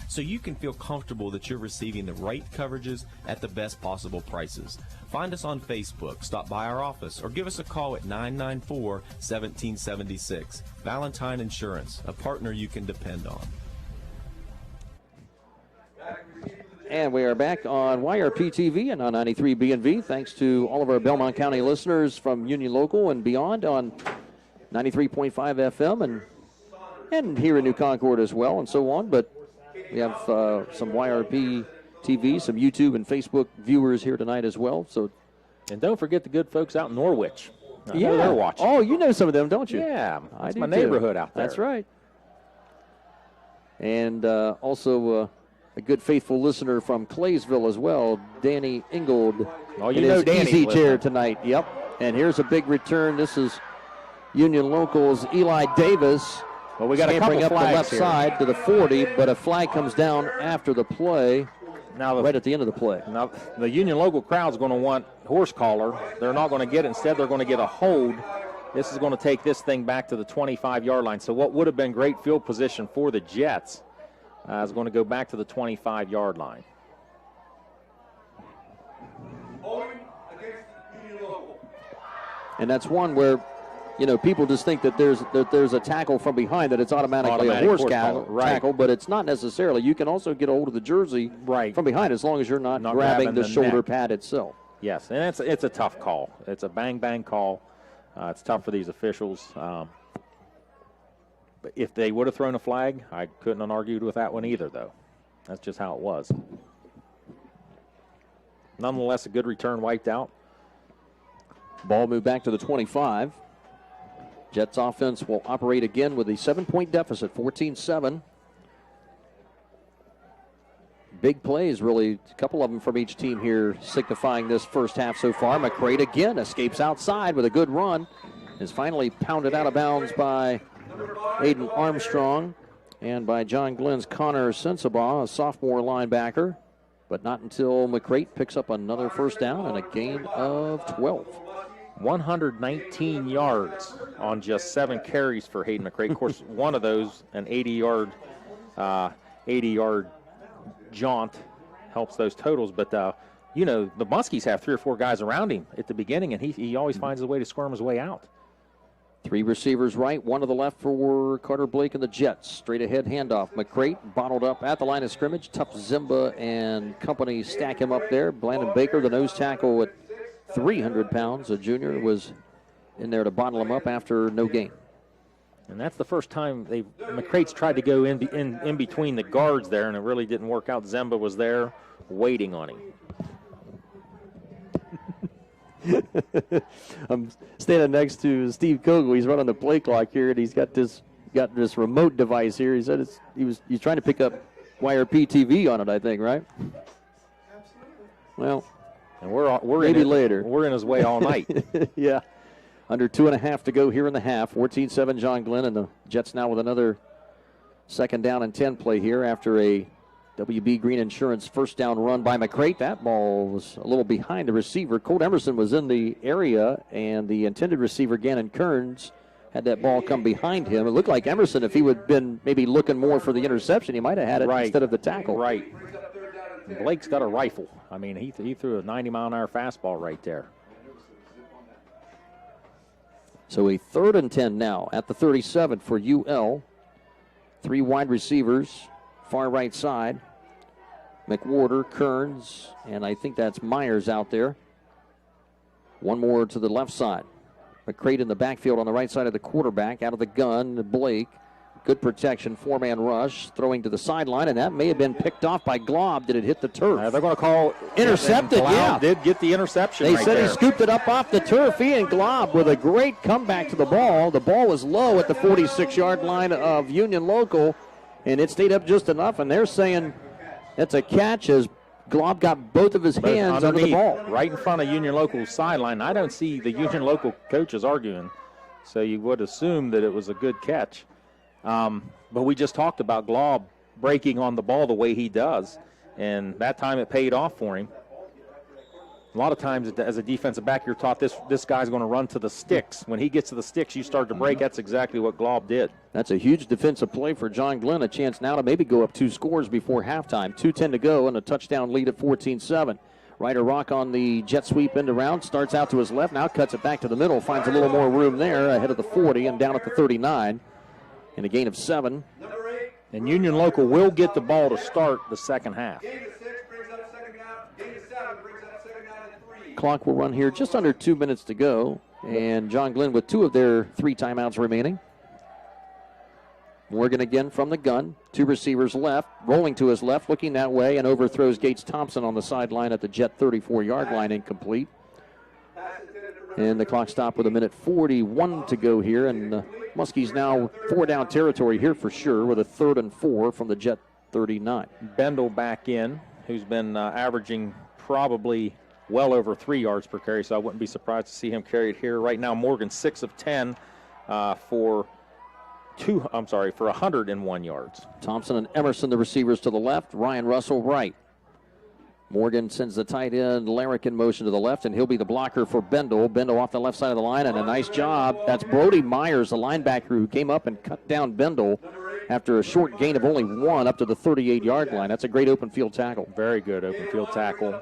so you can feel comfortable that you're receiving the right coverages at the best possible prices. Find us on Facebook, stop by our office, or give us a call at 994-1776. Valentine Insurance, a partner you can depend on. And we are back on YRP TV and on 93 B&V. Thanks to all of our Belmont County listeners from Union Local and beyond on 93.5 FM and here in New Concord as well and so on. But we have some YRP TV, some YouTube and Facebook viewers here tonight as well. So, and don't forget the good folks out in Norwich. I know they're watching. Oh, you know some of them, don't you? Yeah, that's my neighborhood out there. That's right. And also a good faithful listener from Claysville as well, Danny Ingold. Oh, you know Danny. Easy chair tonight. Yep. And here's a big return. This is Union Local's Eli Davis. Well, we got a couple up flags the left here. side to the 40, but a flag comes down after the play. Now right at the end of the play. Now the Union Local crowd's going to want horse collar. They're not going to get it. Instead, they're going to get a hold. This is going to take this thing back to the 25-yard line. So what would have been great field position for the Jets is going to go back to the 25-yard line. And that's one where, you know, people just think that there's a tackle from behind, that it's automatically a horse tackle, but it's not necessarily. You can also get a hold of the jersey from behind as long as you're not grabbing the shoulder pad itself. Yes, and it's a tough call. It's a bang-bang call. It's tough for these officials. But if they would have thrown a flag, I couldn't have argued with that one either, though. That's just how it was. Nonetheless, a good return, wiped out. Ball moved back to the 25. Jets offense will operate again with a 7-point deficit, 14-7. Big plays, really, a couple of them from each team here signifying this first half so far. McCrate again escapes outside with a good run. Is finally pounded out of bounds by Aiden Armstrong and by John Glenn's Connor Sensabaugh, a sophomore linebacker. But not until McCrate picks up another first down and a gain of 12. 119 yards on just 7 carries for Hayden McCrate. Of course, one of those, an 80-yard jaunt, helps those totals. But, you know, the Muskies have 3 or 4 guys around him at the beginning, and he always finds a way to squirm his way out. 3 receivers right, 1 to the left for Carter Blake and the Jets. Straight ahead handoff. McCrate bottled up at the line of scrimmage. Tough Zimba and company stack him up there. Blandon Baker, the nose tackle at 300 pounds, a junior, was in there to bottle him up after no gain. And that's the first time McCrate's tried to go in between the guards there, and it really didn't work out. Zimba was there waiting on him. I'm standing next to Steve Kogel. He's running the play clock here, and he's got this remote device here. He said he's trying to pick up YRP TV on it, I think, right? Well, and we're maybe later. We're in his way all night. Yeah. Under 2.5 to go here in the half. 14-7 John Glenn, and the Jets now with another second down and 10 play here after a WB Green Insurance first down run by McCrate. That ball was a little behind the receiver. Colt Emerson was in the area, and the intended receiver, Gannon Kearns, had that ball come behind him. It looked like Emerson, if he would have been maybe looking more for the interception, he might have had it instead of the tackle. Right. Blake's got a rifle. I mean, he threw a 90-mile-an-hour fastball right there. So a 3rd and 10 now at the 37 for UL. 3 wide receivers, far right side. McWhorter, Kearns, and I think that's Myers out there. 1 more to the left side. McCrate in the backfield on the right side of the quarterback, out of the gun, Blake. Good protection, 4-man rush, throwing to the sideline, and that may have been picked off by Glob. Did it hit the turf? They're going to call intercepted. Yeah, did get the interception. They right said there. He scooped it up off the turf. He and Glob with a great comeback to the ball. The ball was low at the 46-yard line of Union Local, and it stayed up just enough. And they're saying it's a catch as Glob got both of his hands under the ball. Right in front of Union Local's sideline. I don't see the Union Local coaches arguing, so you would assume that it was a good catch. But we just talked about Glob breaking on the ball the way he does, and that time it paid off for him. A lot of times as a defensive back, you're taught this guy's going to run to the sticks. When he gets to the sticks, you start to break. That's exactly what Glob did. That's a huge defensive play for John Glenn. A chance now to maybe go up 2 scores before halftime. 2:10 to go and a touchdown lead at 14-7. Ryder Rock on the jet sweep into round. Starts out to his left. Now cuts it back to the middle. Finds a little more room there ahead of the 40 and down at the 39. And a gain of 7. And Union Local will get the ball to start the second half. Clock will run here just under 2 minutes to go. And John Glenn with 2 of their 3 timeouts remaining. Morgan again from the gun. 2 receivers left, rolling to his left, looking that way, and overthrows Gates Thompson on the sideline at the Jet 34-yard line, incomplete. And the clock stopped with 1:41 to go here, and Muskies now 4 down territory here for sure with a 3rd and 4 from the Jet 39. Bendel back in, who's been averaging probably well over 3 yards per carry, so I wouldn't be surprised to see him carry it here. Right now, Morgan 6 of 10 for 101 yards. Thompson and Emerson, the receivers to the left. Ryan Russell right. Morgan sends the tight end, Larrick, in motion to the left, and he'll be the blocker for Bendel. Bendel off the left side of the line, and a nice job. That's Brody Myers, the linebacker, who came up and cut down Bendel after a short gain of only 1 up to the 38-yard line. That's a great open field tackle. Very good open field tackle.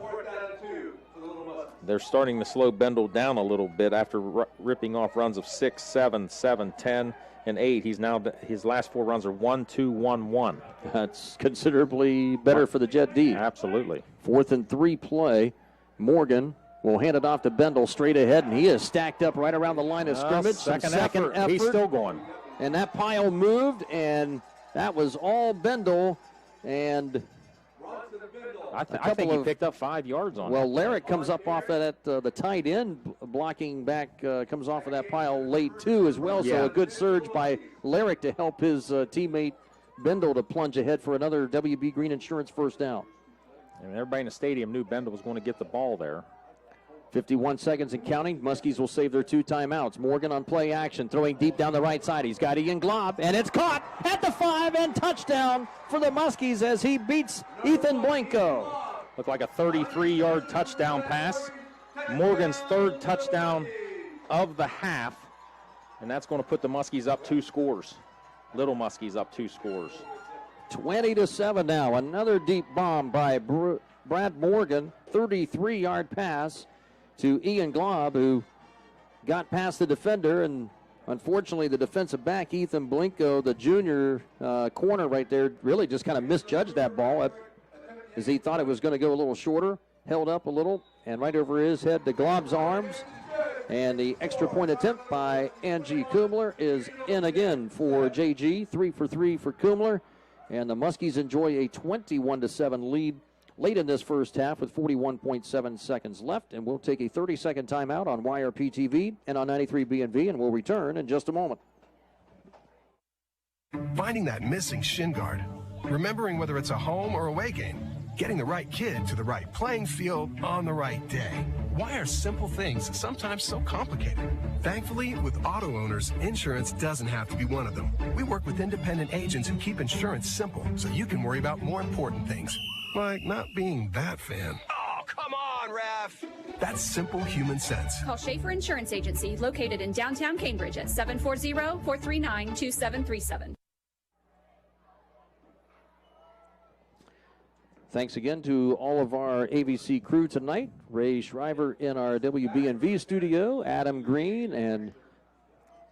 They're starting to slow Bendel down a little bit after ripping off runs of 6, 7, 7, 10, and 8. His last 4 runs are 1, 2, 1, 1. That's considerably better for the Jet D. Absolutely. 4th and 3 play. Morgan will hand it off to Bendel straight ahead, and he is stacked up right around the line of scrimmage. Second effort. He's still going. And that pile moved, and that was all Bendel. And I think he picked up 5 yards on it. Well, Larrick comes up off of that, the tight end blocking back, comes off of that pile late too as well. Yeah. So a good surge by Larrick to help his teammate Bendel to plunge ahead for another WB Green Insurance first down. And everybody in the stadium knew Bendel was going to get the ball there. 51 seconds and counting. Muskies will save their 2 timeouts. Morgan on play action, throwing deep down the right side. He's got Ian Glob, and it's caught at the 5, and touchdown for the Muskies as he beats Ethan Blanco. Looked like a 33-yard touchdown pass. Morgan's 3rd touchdown of the half, and that's going to put the Muskies up 2 scores. Little Muskies up 2 scores. 20-7 now. Another deep bomb by Brad Morgan. 33-yard pass to Ian Glob, who got past the defender, and unfortunately the defensive back, Ethan Blanco, the junior corner right there, really just kind of misjudged that ball as he thought it was going to go a little shorter, held up a little, and right over his head to Glob's arms. And the extra point attempt by Angie Kumler is in again for JG. 3 for 3 for Kumler. And the Muskies enjoy a 21-7 lead late in this first half with 41.7 seconds left. And we'll take a 30-second timeout on YRP TV and on 93BNV, and we'll return in just a moment. Finding that missing shin guard, remembering whether it's a home or away game, getting the right kid to the right playing field on the right day. Why are simple things sometimes so complicated? Thankfully, with auto owners, insurance doesn't have to be one of them. We work with independent agents who keep insurance simple so you can worry about more important things, like not being that fan. Oh, come on, ref! That's simple human sense. Call Schaefer Insurance Agency, located in downtown Cambridge at 740-439-2737. Thanks again to all of our AVC crew tonight. Ray Shriver in our WBNV studio, Adam Green and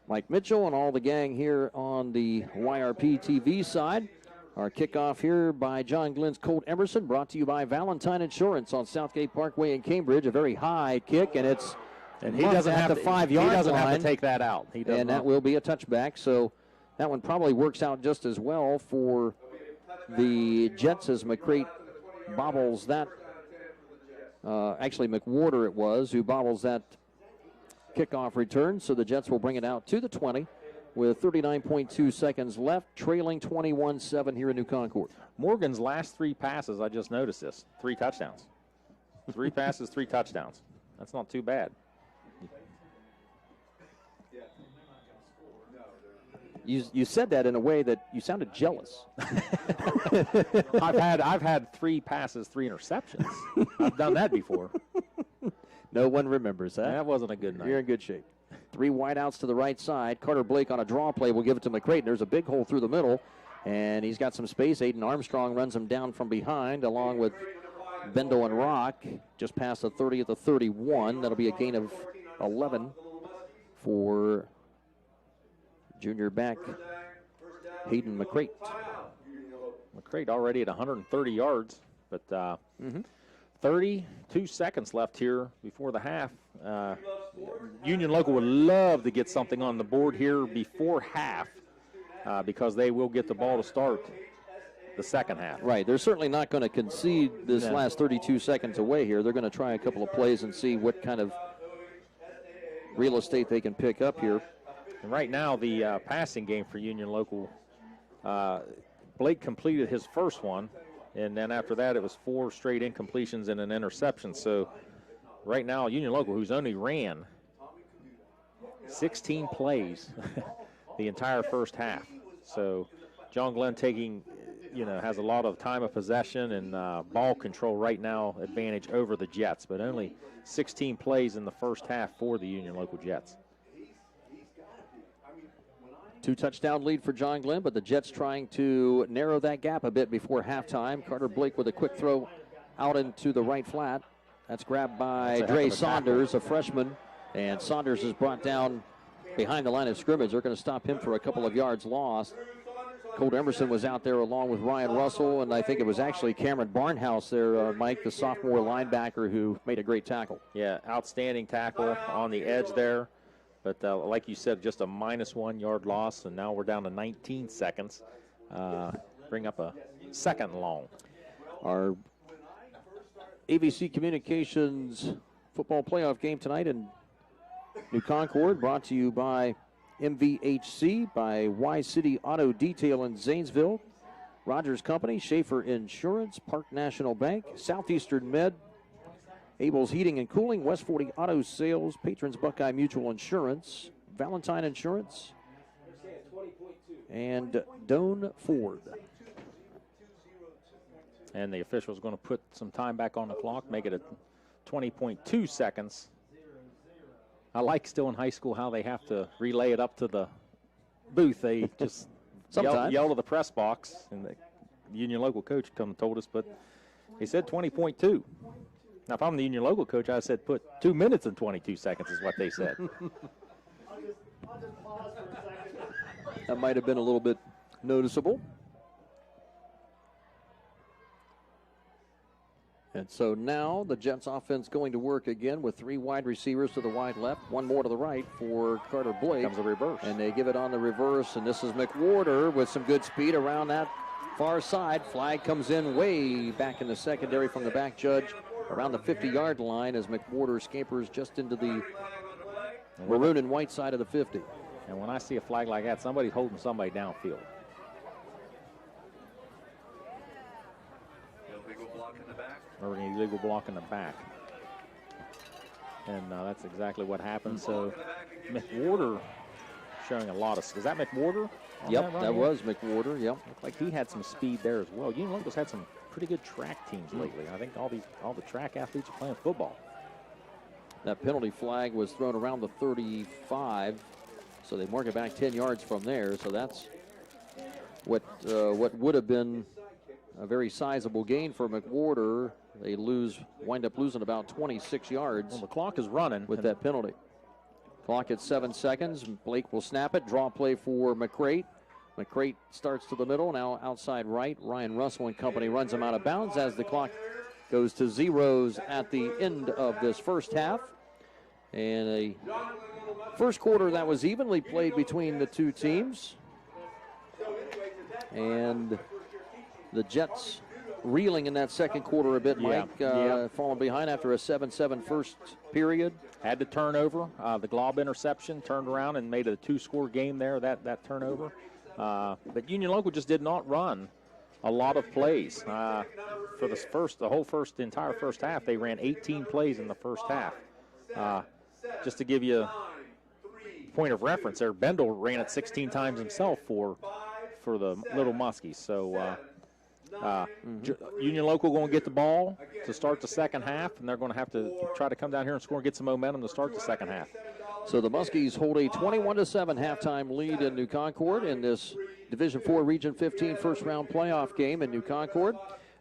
Mike Mitchell and all the gang here on the YRP TV side. Our kickoff here by John Glenn's Colt Emerson, brought to you by Valentine Insurance on Southgate Parkway in Cambridge. A very high kick, and it's he doesn't have the 5-yard line. He doesn't have to take that out. And that will be a touchback. So that one probably works out just as well for the Jets as McCrate bobbles that. Actually, McWhorter it was who bobbles that kickoff return. So the Jets will bring it out to the 20 with 39.2 seconds left, trailing 21-7 here in New Concord. Morgan's last 3 passes, I just noticed this, 3 touchdowns. 3 passes, 3 touchdowns. That's not too bad. You said that in a way that you sounded jealous. I've had 3 passes, 3 interceptions. I've done that before. No one remembers that. That wasn't a good night. You're in good shape. 3 wideouts to the right side. Carter Blake on a draw play will give it to McCrayton. There's a big hole through the middle, and he's got some space. Aiden Armstrong runs him down from behind, along with Bendel and Rock, just past the 30 at the 31. That'll be a gain of 11 for junior back Hayden McCrate. McCrate already at 130 yards, but 32 seconds left here before the half. Union Local would love to get something on the board here before half because they will get the ball to start the second half. Right. They're certainly not going to concede this last 32 seconds away here. They're going to try a couple of plays and see what kind of real estate they can pick up here. And right now, the passing game for Union Local, Blake completed his first one, and then after that, it was 4 straight incompletions and an interception. So right now, Union Local, who's only ran 16 plays the entire first half. So John Glenn taking, has a lot of time of possession and ball control right now, advantage over the Jets, but only 16 plays in the first half for the Union Local Jets. 2-touchdown lead for John Glenn, but the Jets trying to narrow that gap a bit before halftime. Carter Blake with a quick throw out into the right flat. That's grabbed by Dre Saunders, a freshman, and Saunders is brought down behind the line of scrimmage. They're going to stop him for a couple of yards lost. Colt Emerson was out there along with Ryan Russell, and I think it was actually Cameron Barnhouse there, Mike, the sophomore linebacker, who made a great tackle. Yeah, outstanding tackle on the edge there. But like you said, just a -1 yard loss, and now we're down to 19 seconds. Bring up a second and long. Our AVC Communications football playoff game tonight in New Concord, brought to you by MVHC, by Y City Auto Detail in Zanesville, Rogers Company, Schaefer Insurance, Park National Bank, Southeastern Med, Abel's Heating and Cooling, West 40 Auto Sales, Patrons Buckeye Mutual Insurance, Valentine Insurance, and Doan Ford. And the official's going to put some time back on the clock, make it a 20.2 seconds. I like still in high school how they have to relay it up to the booth. They just yell to the press box, and the Union Local coach come and told us, but he said 20.2. Now, if I'm the Union Local coach, I said put 2 minutes and 22 seconds is what they said. That might have been a little bit noticeable. And so now the Jets offense going to work again with 3 wide receivers to the wide left, 1 more to the right for Carter Blake. Comes a reverse. And they give it on the reverse, and this is McWhorter with some good speed around that far side. Flag comes in way back in the secondary from the back judge around the 50-yard line as McWhorter scampers just into the maroon and white side of the 50. And when I see a flag like that, somebody's holding somebody downfield. Or an illegal block in the back. And that's exactly what happened. So McWhorter showing a lot of, is that McWhorter? Yep, that was McWhorter, yep. Looked like he had some speed there as well. Union Local's had some pretty good track teams lately. I think all the track athletes are playing football. That penalty flag was thrown around the 35, so they mark it back 10 yards from there. So that's what would have been a very sizable gain for McWhorter. They wind up losing about 26 yards. Well, the clock is running with that penalty. Clock at 7 seconds. Blake will snap it. Draw play for McCrate. McCrate starts to the middle, now outside right. Ryan Russell and company runs him out of bounds as the clock goes to zeros at the end of this first half. And a first quarter that was evenly played between the two teams. And the Jets reeling in that second quarter a bit, Mike, falling behind after a 7-7 first period. Had the turnover, the Glob interception, turned around and made it a 2-score game there, that turnover. But Union Local just did not run a lot of plays. For the entire first half, they ran 18 plays in the first half. Just to give you a point of reference there, Bendel ran it 16 times himself for the Little Muskies. So Union Local going to get the ball to start the second half, and they're going to have to try to come down here and score and get some momentum to start the second half. So the Muskies hold a 21-7 halftime lead in New Concord in this Division IV Region 15 first-round playoff game in New Concord.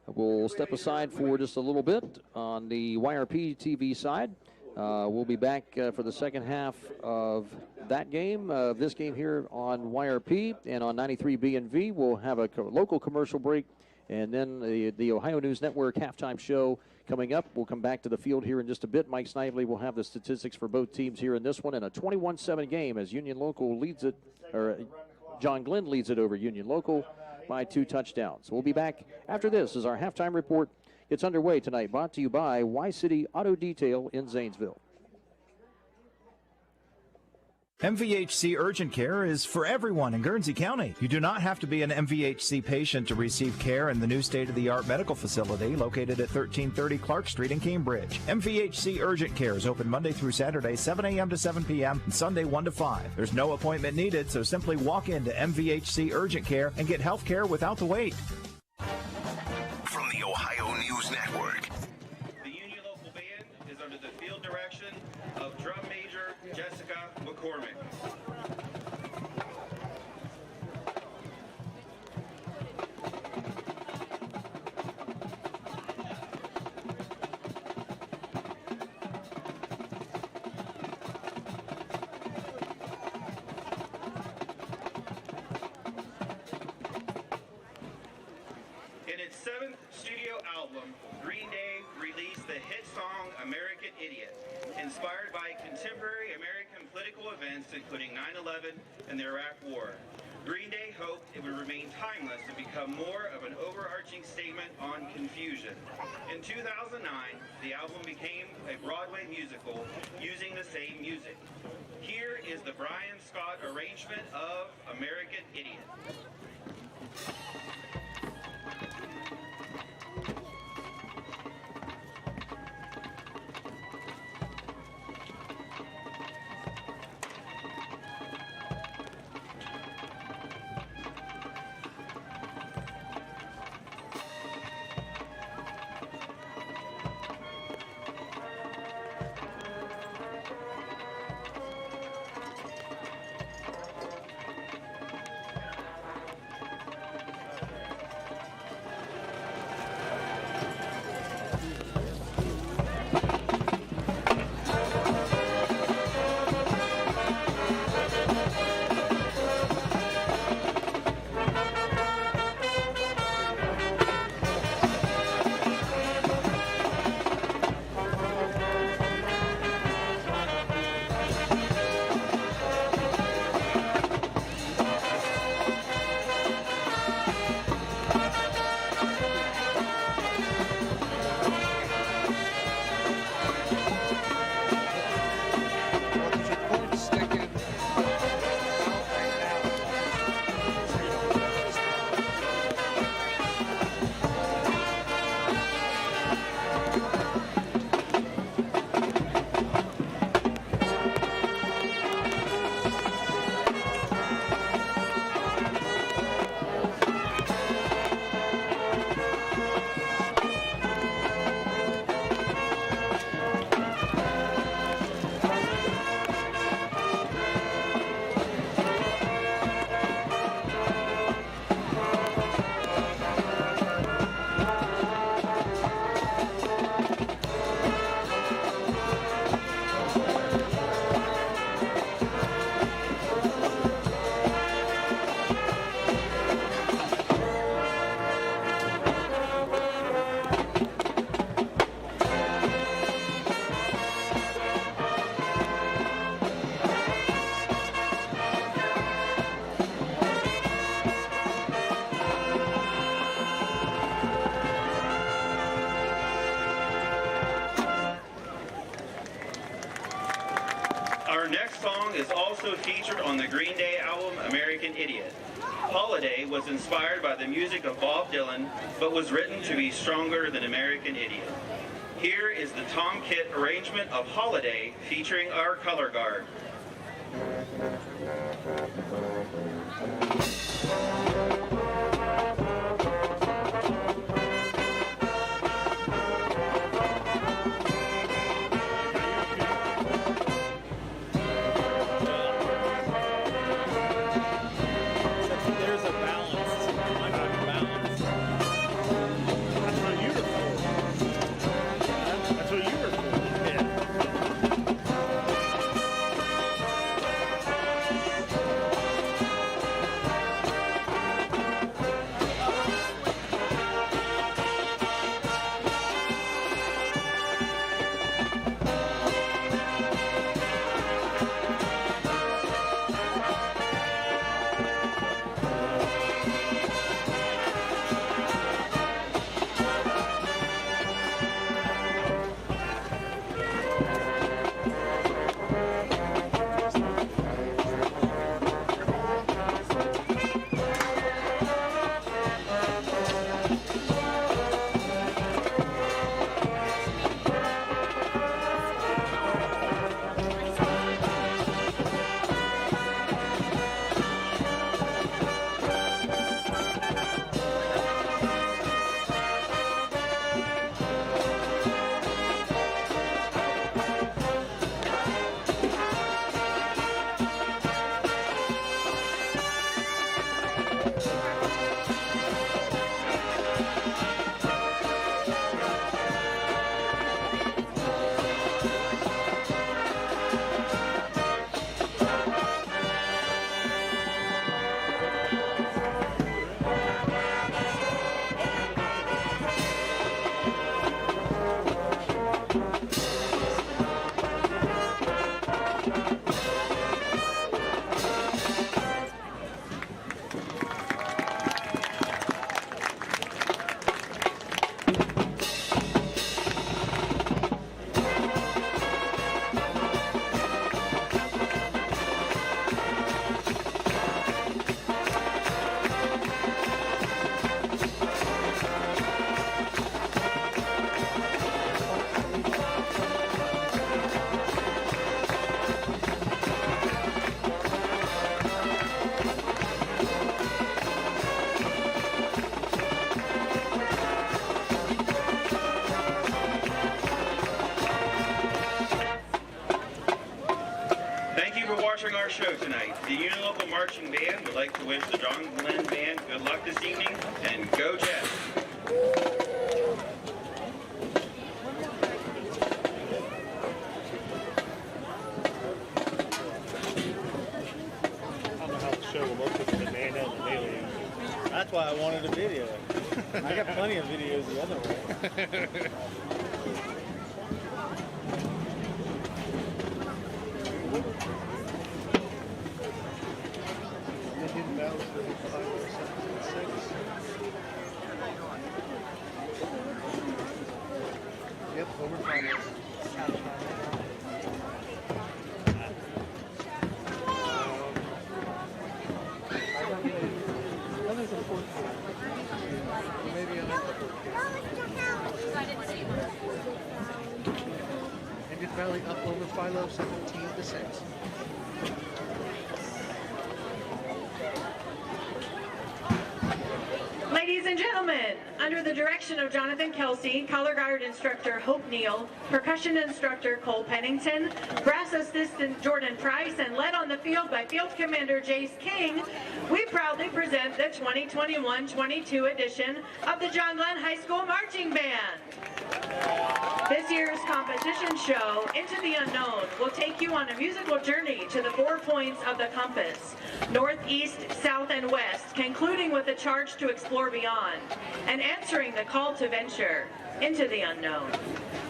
We'll step aside for just a little bit on the YRP TV side. We'll be back for the second half of that game, this game here on YRP, and on 93B&V. We'll have a local commercial break, and then the Ohio News Network halftime show coming up. We'll come back to the field here in just a bit. Mike Snively will have the statistics for both teams here in this one, and a 21-7 game as Union Local leads it, or John Glenn leads it over Union Local by 2 touchdowns. We'll be back after this as our halftime report gets underway tonight, brought to you by Y-City Auto Detail in Zanesville. MVHC Urgent Care is for everyone in Guernsey County. You do not have to be an MVHC patient to receive care in the new state-of-the-art medical facility located at 1330 Clark Street in Cambridge. MVHC Urgent Care is open Monday through Saturday, 7 a.m. to 7 p.m., and Sunday 1 to 5. There's no appointment needed, so simply walk into MVHC Urgent Care and get health care without the wait. From the Ohio News Network. The Union Local Band is under the field direction of Drum Major Jessica McCormick. In its 7th studio album, Green Day released the hit song American Idiot, inspired by contemporary American political events including 9/11 and the Iraq War. Green Day hoped it would remain timeless and become more of an overarching statement on confusion. In 2009, the album became a Broadway musical using the same music. Here is the Brian Scott arrangement of American Idiot. Our next song is also featured on the Green Day album American Idiot. Holiday was inspired by the music of Bob Dylan, but was written to be stronger than American Idiot. Here is the Tom Kitt arrangement of Holiday featuring our color guard. The Union Local Marching Band would like to wish the John Glenn Band good luck this evening, and go Jets! That's why I wanted a video. I got plenty of videos the other way. Yep, over finals. Valley up over Philo 17-6. Ladies and gentlemen, under the direction of Jonathan Kelsey, color guard instructor Hope Neal, percussion instructor Cole Pennington, brass assistant Jordan Price, and led on the field by Field Commander Jace King, we proudly present the 2021-22 edition of the John Glenn High School Marching Band. This year's competition show, Into the Unknown, will take you on a musical journey to the 4 points of the compass, north, east, south, and west, concluding with a charge to explore beyond, and answering the call to venture into the unknown.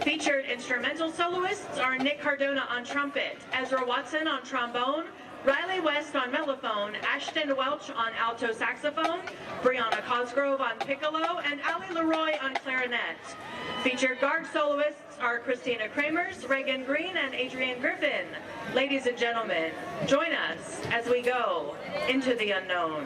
Featured instrumental soloists are Nick Cardona on trumpet, Ezra Watson on trombone, Riley West on mellophone, Ashton Welch on alto saxophone, Brianna Cosgrove on piccolo, and Ali Leroy on clarinet. Featured guard soloists are Christina Kramers, Reagan Green, and Adrienne Griffin. Ladies and gentlemen, join us as we go into the unknown.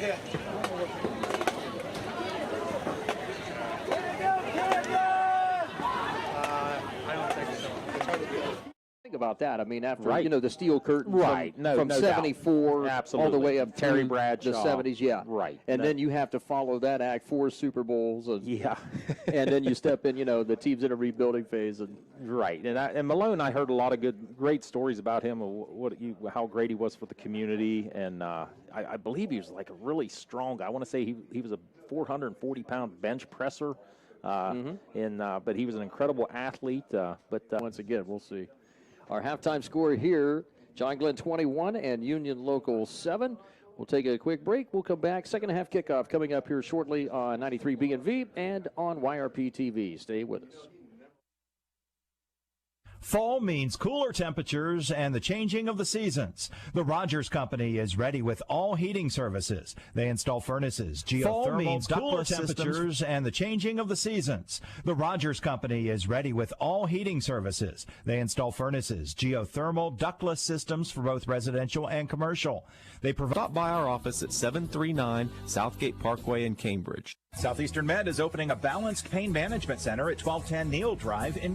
I don't think so. It's hard to do. Think about that. I mean, after Right. the steel curtain Right. from No 74 doubt. all Absolutely. the way up Terry through Bradshaw. the 70s, yeah. Right. And then you have to follow that act, 4 Super Bowls, and Yeah. and then you step in, the team's in a rebuilding phase, and Right, and Malone, I heard a lot of great stories about him, of how great he was for the community, and I believe he was like a really strong guy. I want to say he was a 440-pound bench presser, but he was an incredible athlete. But once again, we'll see. Our halftime score here, John Glenn 21 and Union Local 7. We'll take a quick break. We'll come back. Second half kickoff coming up here shortly on 93 B&V and on YRP TV. Stay with us. Fall means cooler temperatures and the changing of the seasons. The Rogers Company is ready with all heating services. They install furnaces, geothermal, cooler temperatures and the changing of the seasons. The Rogers Company is ready with all heating services. They install furnaces, geothermal, ductless systems for both residential and commercial. They provide. Stop by our office at 739 Southgate Parkway in Cambridge. Southeastern Med is opening a balanced pain management center at 1210 Neal Drive in